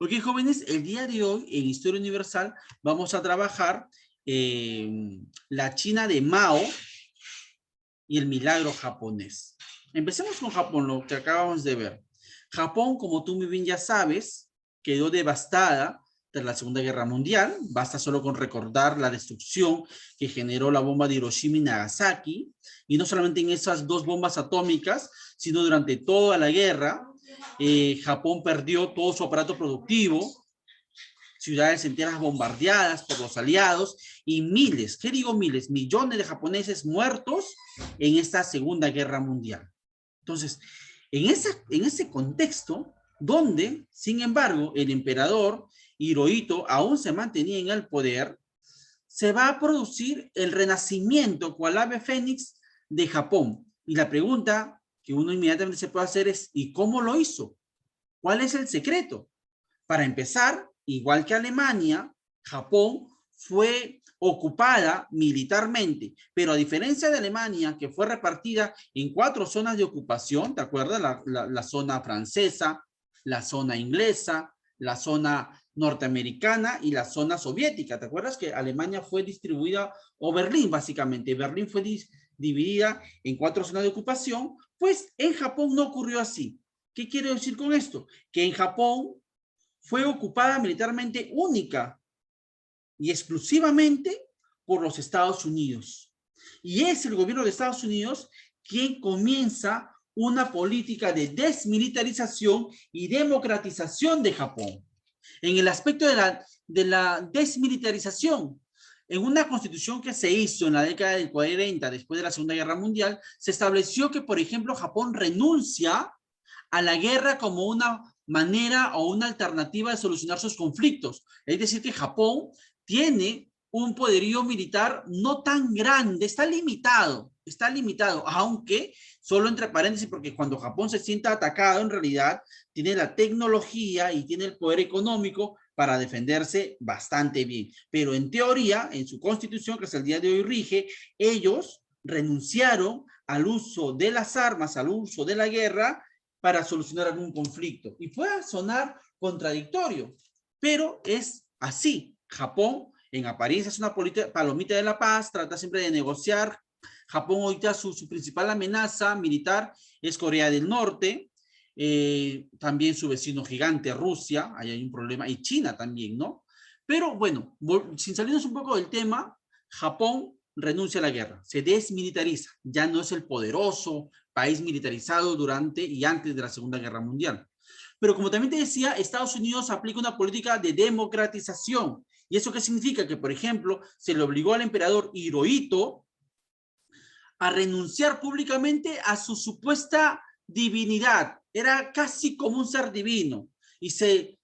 Ok, jóvenes, el día de hoy en Historia Universal vamos a trabajar la China de Mao y el milagro japonés. Empecemos con Japón, lo que acabamos de ver. Japón, como tú muy bien ya sabes, quedó devastada tras la Segunda Guerra Mundial. Basta solo con recordar la destrucción que generó la bomba de Hiroshima y Nagasaki. Y no solamente en esas dos bombas atómicas, sino durante toda la guerra. Japón perdió todo su aparato productivo, ciudades enteras bombardeadas por los aliados y miles, ¿qué digo miles? Millones de japoneses muertos en esta Segunda Guerra Mundial. Entonces, en ese contexto, donde, sin embargo, el emperador Hirohito aún se mantenía en el poder, se va a producir el renacimiento cual ave fénix de Japón. Y la pregunta que uno inmediatamente se puede hacer es, ¿y cómo lo hizo? ¿Cuál es el secreto? Para empezar, igual que Alemania, Japón fue ocupada militarmente, pero a diferencia de Alemania, que fue repartida en 4 zonas de ocupación, ¿te acuerdas? La zona francesa, la zona inglesa, la zona norteamericana y la zona soviética. ¿Te acuerdas que Alemania fue distribuida, o Berlín básicamente, Berlín fue dividida en 4 zonas de ocupación? Pues en Japón no ocurrió así. ¿Qué quiero decir con esto? Que en Japón fue ocupada militarmente única y exclusivamente por los Estados Unidos. Y es el gobierno de Estados Unidos quien comienza una política de desmilitarización y democratización de Japón. En el aspecto de la desmilitarización, en una constitución que se hizo en la década del 40, después de la Segunda Guerra Mundial, se estableció que, por ejemplo, Japón renuncia a la guerra como una manera o una alternativa de solucionar sus conflictos. Es decir, que Japón tiene un poderío militar no tan grande, está limitado, aunque solo entre paréntesis, porque cuando Japón se sienta atacado, en realidad tiene la tecnología y tiene el poder económico para defenderse bastante bien. Pero en teoría, en su constitución, que hasta el día de hoy rige, ellos renunciaron al uso de las armas, al uso de la guerra, para solucionar algún conflicto. Y puede sonar contradictorio, pero es así. Japón, en apariencia, es una palomita de la paz, trata siempre de negociar. Japón ahorita su principal amenaza militar es Corea del Norte, también su vecino gigante Rusia, ahí hay un problema, y China también, ¿no? Pero bueno, sin salirnos un poco del tema, Japón renuncia a la guerra, se desmilitariza, ya no es el poderoso país militarizado durante y antes de la Segunda Guerra Mundial. Pero como también te decía, Estados Unidos aplica una política de democratización. ¿Y eso qué significa? Que, por ejemplo, se le obligó al emperador Hirohito a renunciar públicamente a su supuesta divinidad. Era casi como un ser divino. Y se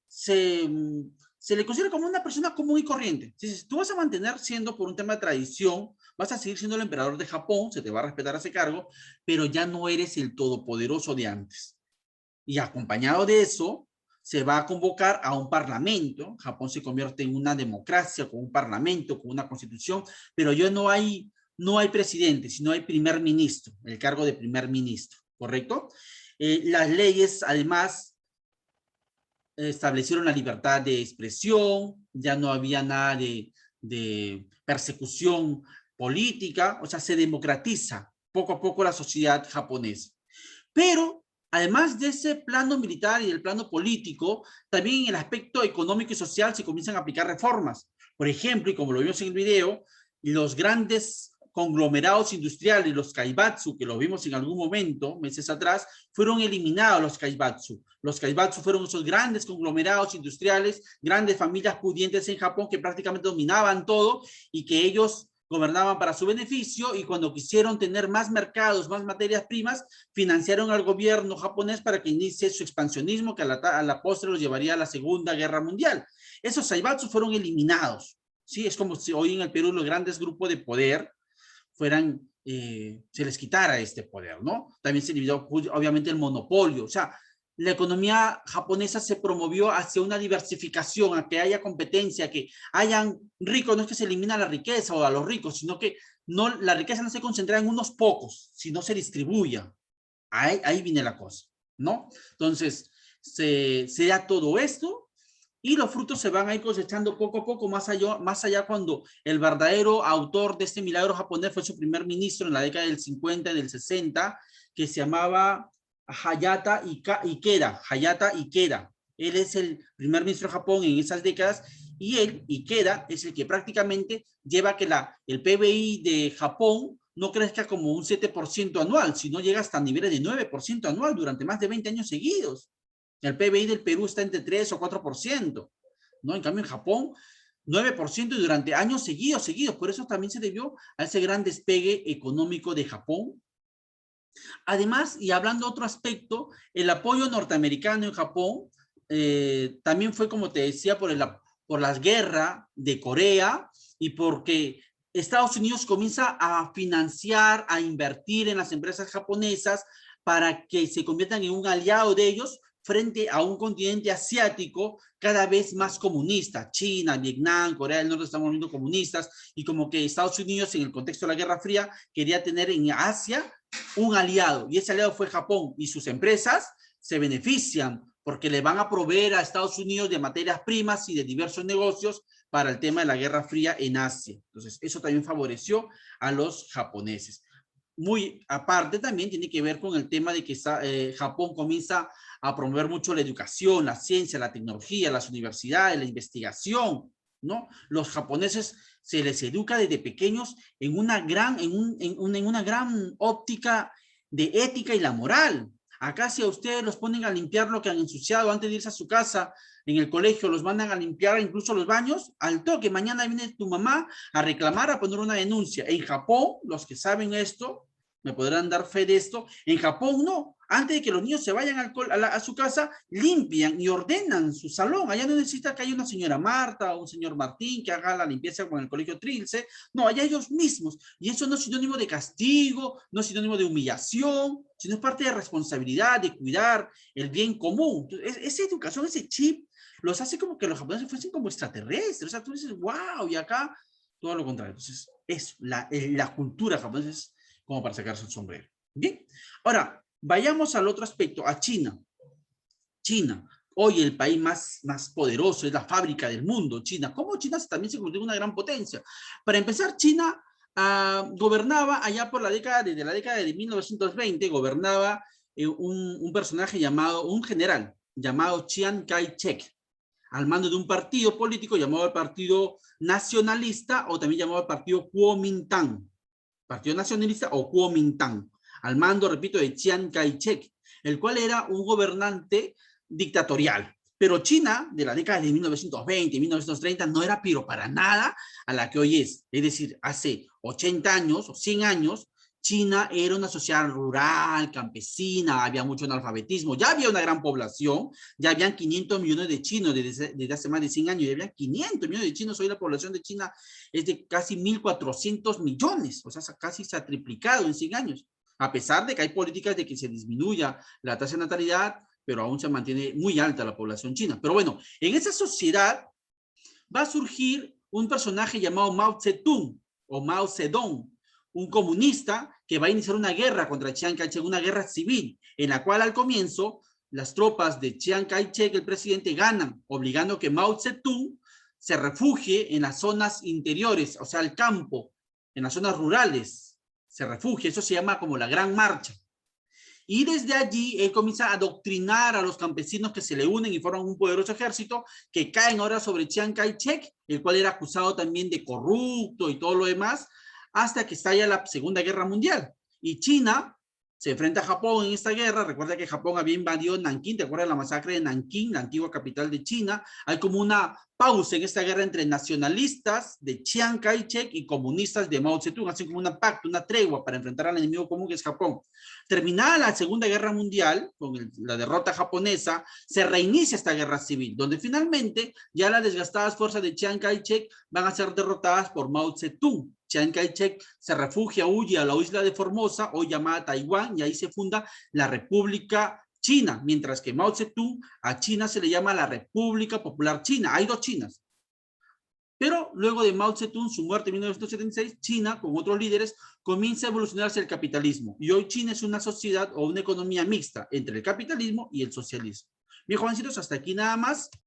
le considera como una persona común y corriente. Si tú vas a mantener siendo por un tema de tradición, vas a seguir siendo el emperador de Japón, se te va a respetar ese cargo, pero ya no eres el todopoderoso de antes. Y acompañado de eso, se va a convocar a un parlamento. Japón se convierte en una democracia con un parlamento, con una constitución, pero ya no hay presidente, sino hay primer ministro, el cargo de primer ministro, ¿correcto? Las leyes, además, establecieron la libertad de expresión, ya no había nada de persecución política, o sea, se democratiza poco a poco la sociedad japonesa. Pero además de ese plano militar y del plano político, también en el aspecto económico y social se comienzan a aplicar reformas. Por ejemplo, y como lo vimos en el video, los grandes conglomerados industriales, los kaibatsu, que los vimos en algún momento, meses atrás, fueron eliminados los kaibatsu. Los kaibatsu fueron esos grandes conglomerados industriales, grandes familias pudientes en Japón que prácticamente dominaban todo y que ellos gobernaban para su beneficio, y cuando quisieron tener más mercados, más materias primas, financiaron al gobierno japonés para que inicie su expansionismo, que a la postre los llevaría a la Segunda Guerra Mundial. Esos saibatsu fueron eliminados. ¿Sí? Es como si hoy en el Perú los grandes grupos de poder fueran, se les quitara este poder, ¿no? También se eliminó, obviamente, el monopolio. O sea, la economía japonesa se promovió hacia una diversificación, a que haya competencia, que hayan ricos. No es que se elimina la riqueza o a los ricos, sino que no, la riqueza no se concentra en unos pocos, sino se distribuya. Ahí viene la cosa, ¿no? Entonces, se da todo esto y los frutos se van a ir cosechando poco a poco, más allá cuando el verdadero autor de este milagro japonés fue su primer ministro en la década del 50 y del 60, que se llamaba Hayata Ikeda. Hayata Ikeda. Él es el primer ministro de Japón en esas décadas y él, Ikeda, es el que prácticamente lleva que el PBI de Japón no crezca como un 7% anual, sino llega hasta niveles de 9% anual durante más de 20 años seguidos. El PBI del Perú está entre 3 o 4%, ¿no? En cambio, en Japón, 9% y durante años seguidos. Por eso también se debió a ese gran despegue económico de Japón. Además, y hablando de otro aspecto, el apoyo norteamericano en Japón también fue, como te decía, por la guerra de Corea y porque Estados Unidos comienza a financiar, a invertir en las empresas japonesas para que se conviertan en un aliado de ellos frente a un continente asiático cada vez más comunista. China, Vietnam, Corea del Norte están volviendo comunistas y como que Estados Unidos en el contexto de la Guerra Fría quería tener en Asia un aliado y ese aliado fue Japón y sus empresas se benefician porque le van a proveer a Estados Unidos de materias primas y de diversos negocios para el tema de la Guerra Fría en Asia. Entonces, eso también favoreció a los japoneses. Muy aparte también tiene que ver con el tema de que Japón comienza a promover mucho la educación, la ciencia, la tecnología, las universidades, la investigación, ¿no? Los japoneses se les educa desde pequeños en una gran óptica de ética y la moral. Acá si a ustedes los ponen a limpiar lo que han ensuciado antes de irse a su casa, en el colegio los mandan a limpiar incluso los baños, al toque, mañana viene tu mamá a reclamar, a poner una denuncia. En Japón, los que saben esto, me podrán dar fe de esto, en Japón no, antes de que los niños se vayan a su casa, limpian y ordenan su salón. Allá no necesita que haya una señora Marta o un señor Martín que haga la limpieza con el colegio Trilce. No, allá ellos mismos. Y eso no es sinónimo de castigo, no es sinónimo de humillación, sino es parte de responsabilidad, de cuidar el bien común. Entonces, esa educación, ese chip, los hace como que los japoneses fuesen como extraterrestres. O sea, tú dices, wow, y acá todo lo contrario. Entonces, es la cultura japonesa es como para sacarse el sombrero. Bien, ahora, vayamos al otro aspecto, a China. China, hoy el país más poderoso, es la fábrica del mundo, China. ¿Cómo China también se convirtió en una gran potencia? Para empezar, China gobernaba allá por desde la década de 1920, gobernaba un personaje un general llamado Chiang Kai-shek, al mando de un partido político llamado el Partido Nacionalista o también llamado el Partido Kuomintang. Partido Nacionalista o Kuomintang, al mando, repito, de Chiang Kai-shek, el cual era un gobernante dictatorial. Pero China, de la década de 1920 y 1930, no era pero para nada a la que hoy es. Es decir, hace 80 años o 100 años, China era una sociedad rural, campesina, había mucho analfabetismo, ya había una gran población, ya habían 500 millones de chinos desde hace más de 100 años, ya habían 500 millones de chinos, hoy la población de China es de casi 1.400 millones, o sea, casi se ha triplicado en 100 años, a pesar de que hay políticas de que se disminuya la tasa de natalidad, pero aún se mantiene muy alta la población china. Pero bueno, en esa sociedad va a surgir un personaje llamado Mao Zedong o Mao Zedong, un comunista que va a iniciar una guerra contra Chiang Kai-shek, una guerra civil, en la cual al comienzo las tropas de Chiang Kai-shek, el presidente, ganan, obligando a que Mao Zedong se refugie en las zonas interiores, o sea, el campo, en las zonas rurales, se refugie, eso se llama como la Gran Marcha. Y desde allí él comienza a adoctrinar a los campesinos que se le unen y forman un poderoso ejército que caen ahora sobre Chiang Kai-shek, el cual era acusado también de corrupto y todo lo demás, hasta que estalla la Segunda Guerra Mundial. Y China se enfrenta a Japón en esta guerra. Recuerda que Japón había invadido Nankín, ¿te acuerdas de la masacre de Nankín, la antigua capital de China? Hay como una pausa en esta guerra entre nacionalistas de Chiang Kai-shek y comunistas de Mao Zedong, hacen como una pacto, una tregua para enfrentar al enemigo común que es Japón. Terminada la Segunda Guerra Mundial, con la derrota japonesa, se reinicia esta guerra civil, donde finalmente ya las desgastadas fuerzas de Chiang Kai-shek van a ser derrotadas por Mao Zedong. Chiang Kai-shek se refugia, huye a la isla de Formosa, hoy llamada Taiwán, y ahí se funda la República China, mientras que Mao Zedong a China se le llama la República Popular China. Hay dos Chinas. Pero luego de Mao Zedong, su muerte en 1976, China, con otros líderes, comienza a evolucionar hacia el capitalismo. Y hoy China es una sociedad o una economía mixta entre el capitalismo y el socialismo. Bien, jovencitos, hasta aquí nada más.